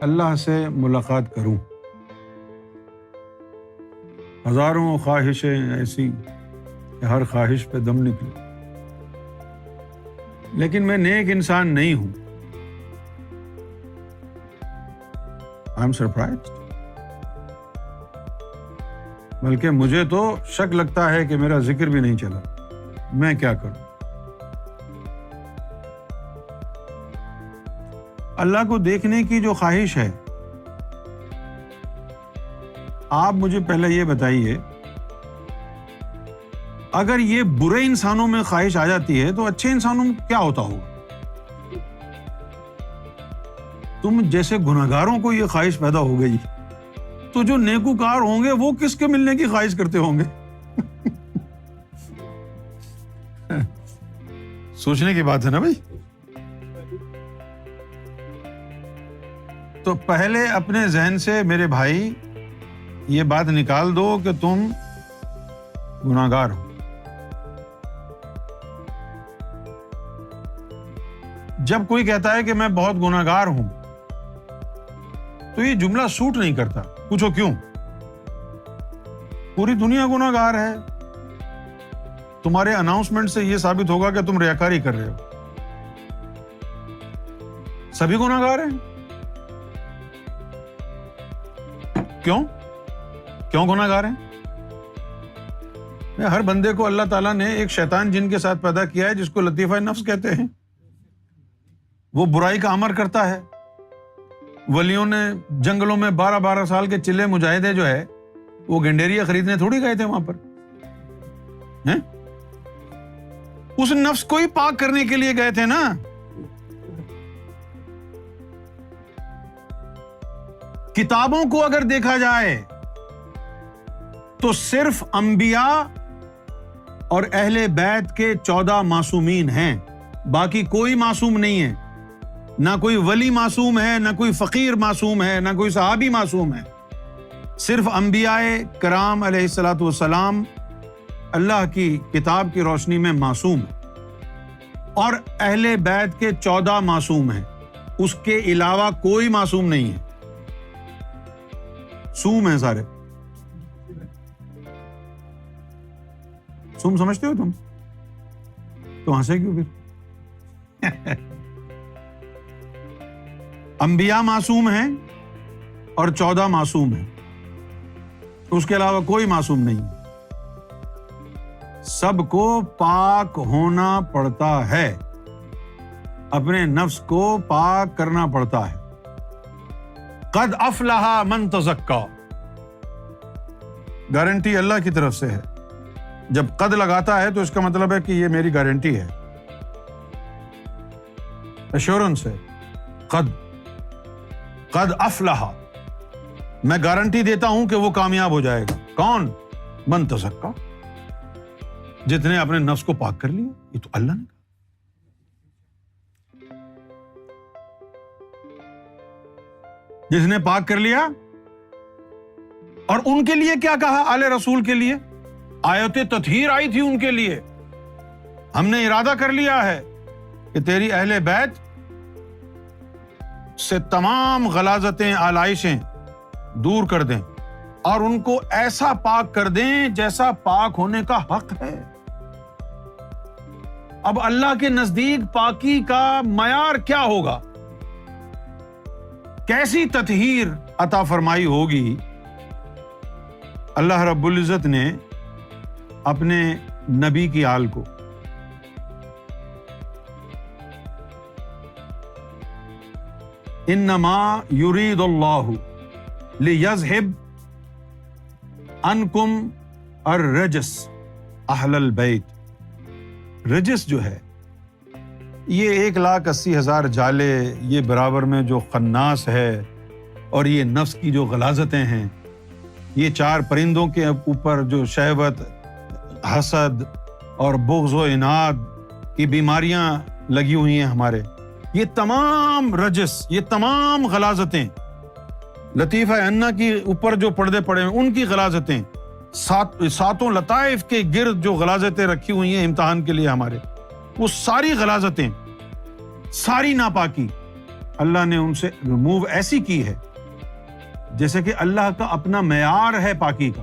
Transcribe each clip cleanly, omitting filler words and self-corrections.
اللہ سے ملاقات کروں. ہزاروں خواہشیں ایسی کہ ہر خواہش پہ دم نکلے، لیکن میں نیک انسان نہیں ہوں. I am surprised. بلکہ مجھے تو شک لگتا ہے کہ میرا ذکر بھی نہیں چلا. میں کیا کروں؟ اللہ کو دیکھنے کی جو خواہش ہے، آپ مجھے پہلے یہ بتائیے، اگر یہ برے انسانوں میں خواہش آ جاتی ہے تو اچھے انسانوں میں کیا ہوتا ہوگا؟ تم جیسے گناہگاروں کو یہ خواہش پیدا ہو گئی تو جو نیکوکار ہوں گے وہ کس کے ملنے کی خواہش کرتے ہوں گے؟ سوچنے کی بات ہے نا بھائی. تو پہلے اپنے ذہن سے میرے بھائی یہ بات نکال دو کہ تم گناہگار ہو. جب کوئی کہتا ہے کہ میں بہت گناہگار ہوں تو یہ جملہ سوٹ نہیں کرتا. پوچھو کیوں؟ پوری دنیا گناہگار ہے. تمہارے اناؤنسمنٹ سے یہ ثابت ہوگا کہ تم ریاکاری کر رہے ہو. سبھی گناہگار ہیں. کیوں گناہگار ہیں؟ ہر بندے کو اللہ تعالیٰ نے ایک شیطان جن کے ساتھ پیدا کیا ہے جس کو لطیفہ نفس کہتے ہیں. وہ برائی کا امر کرتا ہے. ولیوں نے جنگلوں میں 12 سال کے چلے مجاہدے جو ہے وہ گنڈیریا خریدنے تھوڑی گئے تھے وہاں پر. اس نفس کو ہی پاک کرنے کے لیے گئے تھے نا. کتابوں کو اگر دیکھا جائے تو صرف انبیاء اور اہل بیت کے 14 معصومین ہیں. باقی کوئی معصوم نہیں ہے. نہ کوئی ولی معصوم ہے، نہ کوئی فقیر معصوم ہے، نہ کوئی صحابی معصوم ہے. صرف انبیاء کرام علیہ الصلوۃ والسلام اللہ کی کتاب کی روشنی میں معصوم ہیں، اور اہل بیت کے 14 معصوم ہیں. اس کے علاوہ کوئی معصوم نہیں ہے. سوم ہیں سارے. سوم سمجھتے ہو تم؟ تو ہنسے کیوں پھر؟ انبیاء معصوم ہیں اور 14 معصوم ہیں. اس کے علاوہ کوئی معصوم نہیں. سب کو پاک ہونا پڑتا ہے. اپنے نفس کو پاک کرنا پڑتا ہے. قد افلح من تزکا. گارنٹی اللہ کی طرف سے ہے. جب قد لگاتا ہے تو اس کا مطلب ہے کہ یہ میری گارنٹی ہے، ایشورنس ہے. قد افلح، میں گارنٹی دیتا ہوں کہ وہ کامیاب ہو جائے گا. کون؟ من تزکا، جتنے اپنے نفس کو پاک کر لیا. یہ تو اللہ نے کہا. جس نے پاک کر لیا. اور ان کے لیے کیا کہا؟ آل رسول کے لیے آیت تطہیر آئی تھی ان کے لیے. ہم نے ارادہ کر لیا ہے کہ تیری اہل بیت سے تمام غلاظتیں، آلائشیں دور کر دیں اور ان کو ایسا پاک کر دیں جیسا پاک ہونے کا حق ہے. اب اللہ کے نزدیک پاکی کا معیار کیا ہوگا؟ کیسی تطہیر عطا فرمائی ہوگی؟ اللہ رب العزت نے اپنے نبی کی آل کو انما یرید اللہ لیذہب عنکم الرجس اہل البیت. رجس جو ہے یہ 1,80,000 جالے، یہ برابر میں جو خناس ہے اور یہ نفس کی جو غلاظتیں ہیں، یہ 4 پرندوں کے اوپر جو شہوت، حسد اور بغض و عناد کی بیماریاں لگی ہوئی ہیں ہمارے، یہ تمام رجس، یہ تمام غلاظتیں، لطیفہ انا کی اوپر جو پردے پڑے ہیں ان کی غلاظتیں، ساتوں لطائف کے گرد جو غلاظتیں رکھی ہوئی ہیں امتحان کے لیے ہمارے، وہ ساری غلاظتیں، ساری ناپاکی اللہ نے ان سے ریموو ایسی کی ہے جیسے کہ اللہ کا اپنا معیار ہے پاکی کا.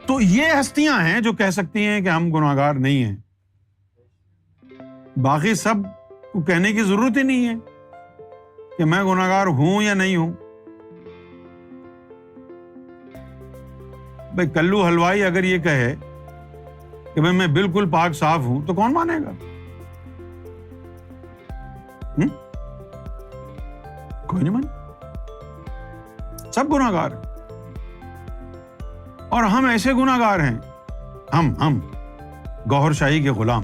تو یہ ہستیاں ہیں جو کہہ سکتی ہیں کہ ہم گناہگار نہیں ہیں. باقی سب کو کہنے کی ضرورت ہی نہیں ہے کہ میں گناہگار ہوں یا نہیں ہوں. بھائی کلو حلوائی اگر یہ کہے کہ بھائی میں بالکل پاک صاف ہوں تو کون مانے گا؟ کوئی نہیں مانے. سب گناہگار ہیں اور ہم ایسے گناہگار ہیں، ہم گوہر شاہی کے غلام.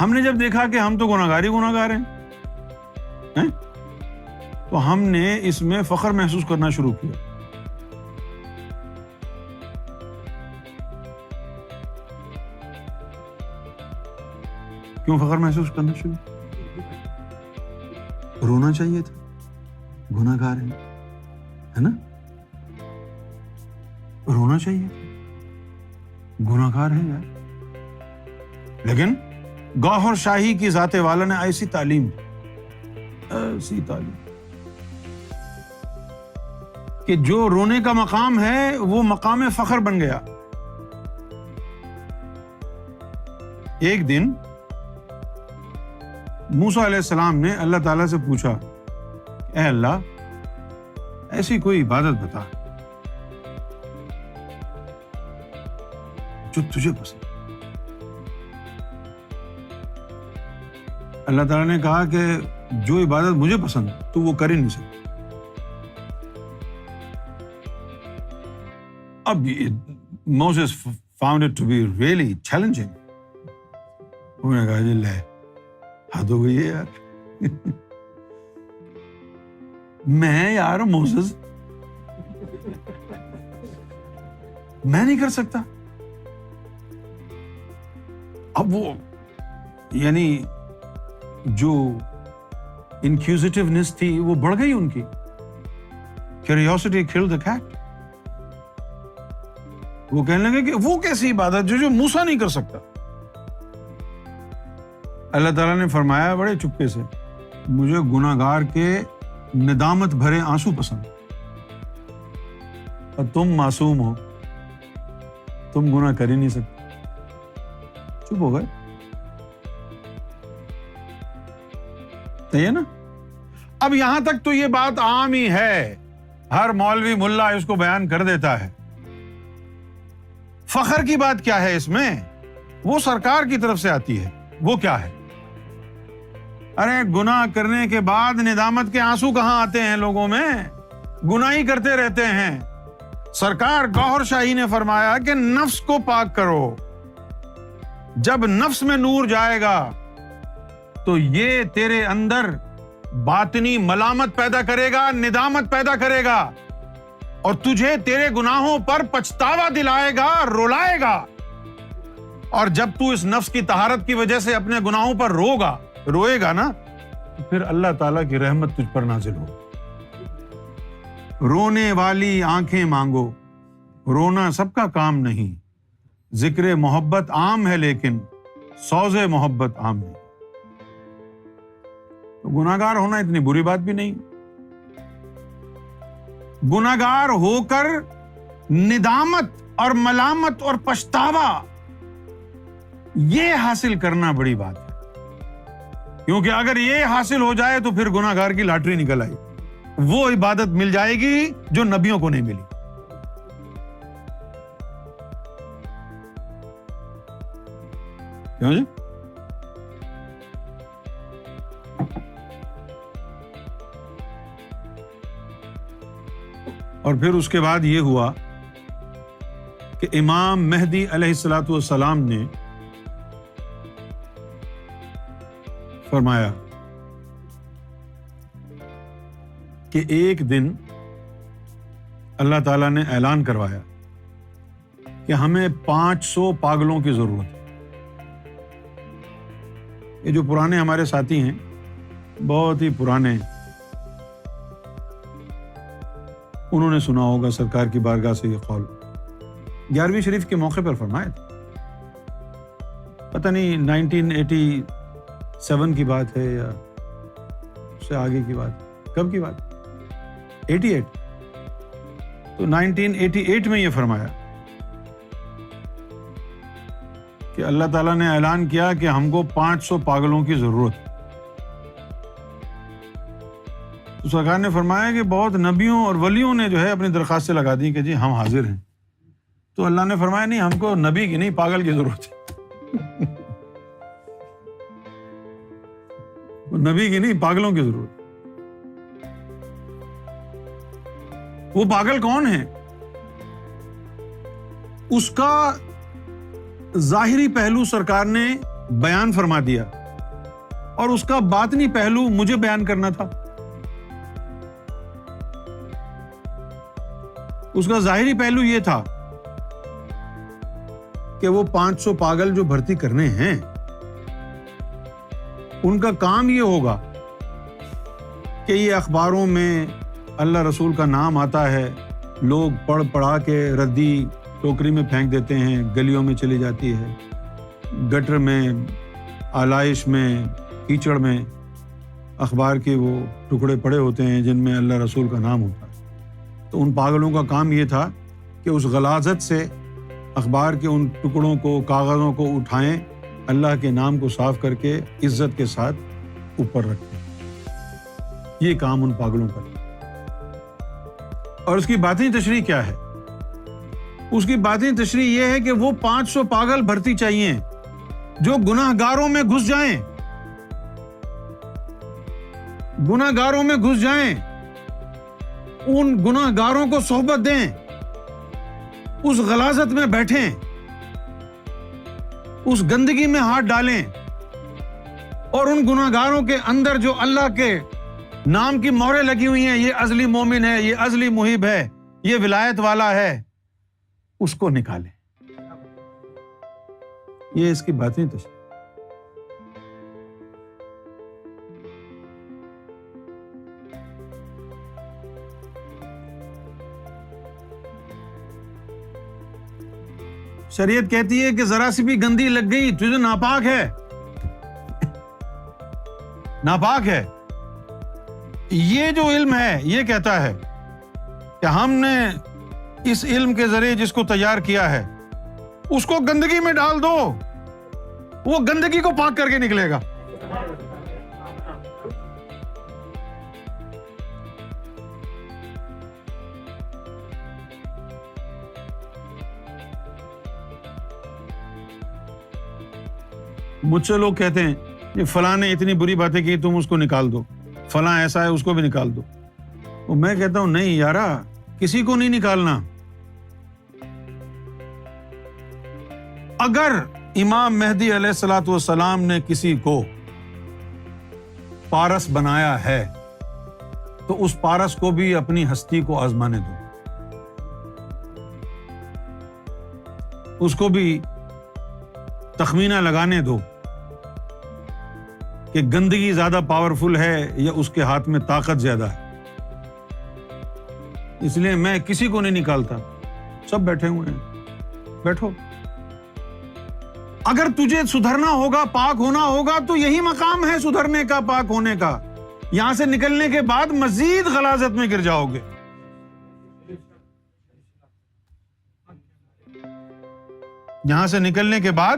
ہم نے جب دیکھا کہ ہم تو گناہگار ہی گناہگار ہیں تو ہم نے اس میں فخر محسوس کرنا شروع کیا. کیوں فخر محسوس کرنا شروع؟ رونا چاہیے تھا، گناہگار ہے نا؟ رونا چاہیے تھا، گناہگار ہے یار. لیکن گوہر شاہی کی ذات والا نے ایسی تعلیم کہ جو رونے کا مقام ہے وہ مقام فخر بن گیا. ایک دن موسیٰ علیہ السلام نے اللہ تعالیٰ سے پوچھا، اے اللہ ایسی کوئی عبادت بتا جو تجھے پسند. اللہ تعالیٰ نے کہا کہ جو عبادت مجھے پسند تو وہ کر ہی نہیں سکتا. اب موسیس found it to be really challenging. انہوں نے کہا جی لے حد ہو گئی ہے یار. میں یار موسیس میں نہیں کر سکتا. اب وہ یعنی جو انکیوزیٹیونیس تھی وہ بڑھ گئی ان کی. Curiosity killed the cat. وہ کہنے لگے کہ وہ کیسی عبادت جو موسیٰ نہیں کر سکتا. اللہ تعالیٰ نے فرمایا بڑے چپکے سے، مجھے گناہگار کے ندامت بھرے آنسو پسند، اور تم معصوم ہو، تم گناہ کر ہی نہیں سکتے. چپ ہو گئے. صحیح ہے نا؟ اب یہاں تک تو یہ بات عام ہی ہے، ہر مولوی ملا اس کو بیان کر دیتا ہے. فخر کی بات کیا ہے اس میں؟ وہ سرکار کی طرف سے آتی ہے. وہ کیا ہے؟ ارے گناہ کرنے کے بعد ندامت کے آنسو کہاں آتے ہیں لوگوں میں؟ گناہ ہی کرتے رہتے ہیں. سرکار گوہر شاہی نے فرمایا کہ نفس کو پاک کرو. جب نفس میں نور جائے گا تو یہ تیرے اندر باطنی ملامت پیدا کرے گا، ندامت پیدا کرے گا، اور تجھے تیرے گناہوں پر پچھتاوا دلائے گا، رلائے گا. اور جب تو اس نفس کی طہارت کی وجہ سے اپنے گناہوں پر روئے گا نا، تو پھر اللہ تعالیٰ کی رحمت تجھ پر نازل ہو. رونے والی آنکھیں مانگو، رونا سب کا کام نہیں. ذکر محبت عام ہے لیکن سوز محبت عام نہیں. تو گناہگار ہونا اتنی بری بات بھی نہیں. گناہگار ہو کر ندامت اور ملامت اور پچھتاوا یہ حاصل کرنا بڑی بات ہے. کیونکہ اگر یہ حاصل ہو جائے تو پھر گناہگار کی لاٹری نکل آئی. وہ عبادت مل جائے گی جو نبیوں کو نہیں ملی. کیوں جی؟ اور پھر اس کے بعد یہ ہوا کہ امام مہدی علیہ الصلوۃ والسلام نے فرمایا کہ ایک دن اللہ تعالیٰ نے اعلان کروایا کہ ہمیں 500 پاگلوں کی ضرورت ہے. یہ جو پرانے ہمارے ساتھی ہیں، بہت ہی پرانے، انہوں نے سنا ہوگا سرکار کی بارگاہ سے یہ قول 11ویں شریف کے موقع پر فرمایا تھا. پتہ نہیں 1980 7 کی بات ہے یا اس سے آگے کی بات؟ کب کی بات؟ 88۔ تو 1988 میں یہ فرمایا کہ اللہ تعالیٰ نے اعلان کیا کہ ہم کو 500 پاگلوں کی ضرورت ہے۔ تو سرکار نے فرمایا کہ بہت نبیوں اور ولیوں نے جو ہے اپنی درخواستیں لگا دی کہ جی ہم حاضر ہیں۔ تو اللہ نے فرمایا نہیں، ہم کو نبی کی نہیں، پاگل کی ضرورت ہے۔ نبی کی نہیں، پاگلوں کی ضرورت۔ وہ پاگل کون ہے؟ اس کا ظاہری پہلو سرکار نے بیان فرما دیا اور اس کا باطنی پہلو مجھے بیان کرنا تھا۔ اس کا ظاہری پہلو یہ تھا کہ وہ 500 پاگل جو بھرتی کرنے ہیں ان کا کام یہ ہوگا کہ یہ اخباروں میں اللہ رسول کا نام آتا ہے، لوگ پڑھ پڑھا کے ردی ٹوکری میں پھینک دیتے ہیں، گلیوں میں چلی جاتی ہے، گٹر میں، آلائش میں، کیچڑ میں اخبار کے وہ ٹکڑے پڑے ہوتے ہیں جن میں اللہ رسول کا نام ہوتا ہے۔ تو ان پاگلوں کا کام یہ تھا کہ اس غلاظت سے اخبار کے ان ٹکڑوں کو، کاغذوں کو اٹھائیں، اللہ کے نام کو صاف کر کے عزت کے ساتھ اوپر رکھیں۔ یہ کام ان پاگلوں کا۔ اور اس کی باطنی تشریح کیا ہے؟ اس کی باطنی تشریح یہ ہے کہ وہ 500 پاگل بھرتی چاہیے جو گناہ گاروں میں گھس جائیں، گناہ گاروں میں گھس جائیں، ان گناہ گاروں کو صحبت دیں، اس غلاظت میں بیٹھیں، اس گندگی میں ہاتھ ڈالیں، اور ان گناہ گاروں کے اندر جو اللہ کے نام کی مہریں لگی ہوئی ہیں، یہ ازلی مومن ہے، یہ ازلی محب ہے، یہ ولایت والا ہے، اس کو نکالیں۔ یہ اس کی باطنی تشریح۔ شریعت کہتی ہے کہ ذرا سی بھی گندی لگ گئی تجھے ناپاک ہے، ناپاک ہے۔ یہ جو علم ہے یہ کہتا ہے کہ ہم نے اس علم کے ذریعے جس کو تیار کیا ہے اس کو گندگی میں ڈال دو، وہ گندگی کو پاک کر کے نکلے گا۔ مجھ سے لوگ کہتے ہیں کہ فلاں نے اتنی بری باتیں کی، تم اس کو نکال دو، فلاں ایسا ہے اس کو بھی نکال دو۔ تو میں کہتا ہوں نہیں یارا، کسی کو نہیں نکالنا۔ اگر امام مہدی علیہ الصلوۃ والسلام نے کسی کو پارس بنایا ہے تو اس پارس کو بھی اپنی ہستی کو آزمانے دو، اس کو بھی تخمینہ لگانے دو کہ گندگی زیادہ پاورفل ہے یا اس کے ہاتھ میں طاقت زیادہ ہے۔ اس لیے میں کسی کو نہیں نکالتا، سب بیٹھے ہوئے ہیں، بیٹھو۔ اگر تجھے سدھرنا ہوگا، پاک ہونا ہوگا، تو یہی مقام ہے سدھرنے کا، پاک ہونے کا۔ یہاں سے نکلنے کے بعد مزید غلاظت میں گر جاؤ گے۔ یہاں سے نکلنے کے بعد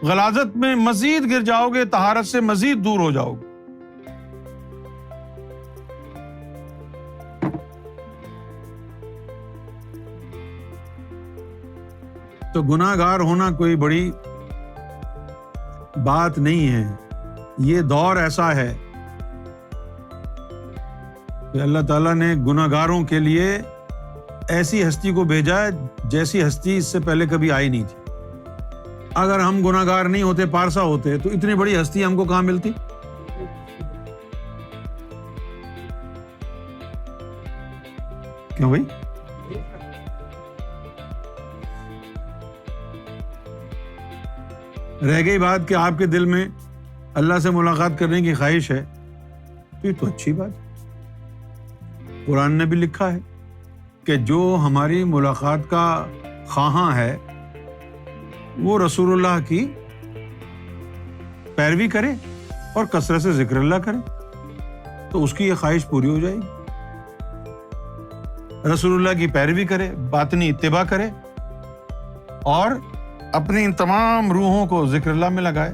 غلاظت میں مزید گر جاؤ گے، طہارت سے مزید دور ہو جاؤ گے۔ تو گناہ گار ہونا کوئی بڑی بات نہیں ہے۔ یہ دور ایسا ہے کہ اللہ تعالیٰ نے گناہ گاروں کے لیے ایسی ہستی کو بھیجا ہے جیسی ہستی اس سے پہلے کبھی آئی نہیں تھی۔ اگر ہم گناہ گار نہیں ہوتے، پارسا ہوتے، تو اتنی بڑی ہستی ہم کو کہاں ملتی؟ کیوں بھائی؟ رہ گئی بات کہ آپ کے دل میں اللہ سے ملاقات کرنے کی خواہش ہے، تو یہ تو اچھی بات ہے۔ قرآن نے بھی لکھا ہے کہ جو ہماری ملاقات کا خواہاں ہے وہ رسول اللہ کی پیروی کرے اور کثرت سے ذکر اللہ کرے تو اس کی یہ خواہش پوری ہو جائے گی. رسول اللہ کی پیروی کرے، باطنی اتباع کرے اور اپنی ان تمام روحوں کو ذکر اللہ میں لگائے.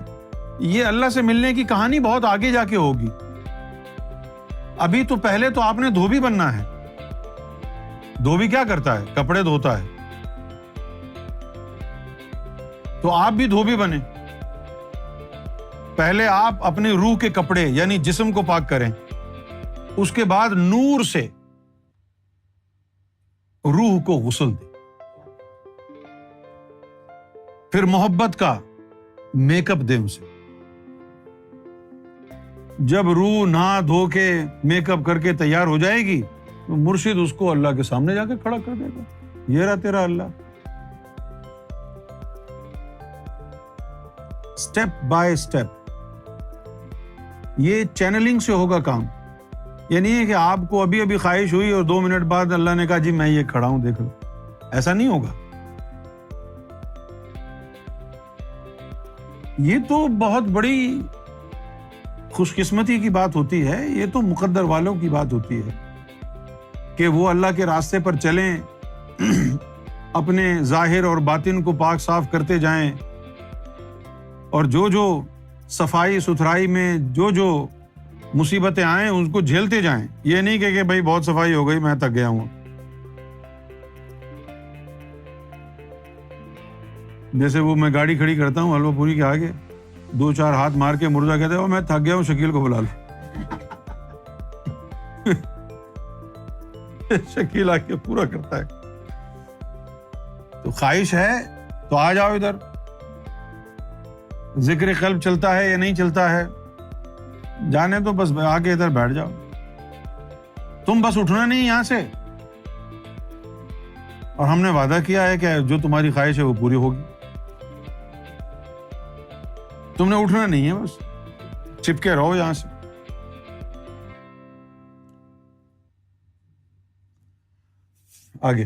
یہ اللہ سے ملنے کی کہانی بہت آگے جا کے ہوگی. ابھی تو پہلے تو آپ نے دھوبی بننا ہے. دھوبی کیا کرتا ہے؟ کپڑے دھوتا ہے. تو آپ بھی دھوبی بنے. پہلے آپ اپنی روح کے کپڑے یعنی جسم کو پاک کریں، اس کے بعد نور سے روح کو غسل دیں، پھر محبت کا میک اپ دیں اسے. جب روح نہا دھو کے میک اپ کر کے تیار ہو جائے گی تو مرشد اس کو اللہ کے سامنے جا کے کھڑا کر دے گا. یہ رہا تیرا اللہ. اسٹیپ بائی اسٹیپ یہ چینلنگ سے ہوگا کام. یہ نہیں ہے کہ آپ کو ابھی ابھی خواہش ہوئی اور 2 منٹ بعد اللہ نے کہا جی میں یہ کھڑا ہوں دیکھ لو. ایسا نہیں ہوگا. یہ تو بہت بڑی خوش قسمتی کی بات ہوتی ہے. یہ تو مقدر والوں کی بات ہوتی ہے کہ وہ اللہ کے راستے پر چلیں، اپنے ظاہر اور باطن کو پاک صاف کرتے جائیں اور جو جو صفائی ستھرائی میں جو مصیبتیں آئیں ان کو جھیلتے جائیں. یہ نہیں کہ بھائی بہت صفائی ہو گئی میں تھک گیا ہوں. جیسے وہ میں گاڑی کھڑی کرتا ہوں حلوہ پوری کے آگے، 2-4 ہاتھ مار کے مرزا کہتے ہیں میں تھک گیا ہوں، شکیل کو بلا لو. شکیل آ کے پورا کرتا ہے. تو خواہش ہے تو آ جاؤ ادھر. ذکر قلب چلتا ہے یا نہیں چلتا ہے جانے تو، بس آ کے ادھر بیٹھ جاؤ. تم بس اٹھنا نہیں یہاں سے. اور ہم نے وعدہ کیا ہے کہ جو تمہاری خواہش ہے وہ پوری ہوگی. تم نے اٹھنا نہیں ہے، بس چپکے رہو یہاں سے. آگے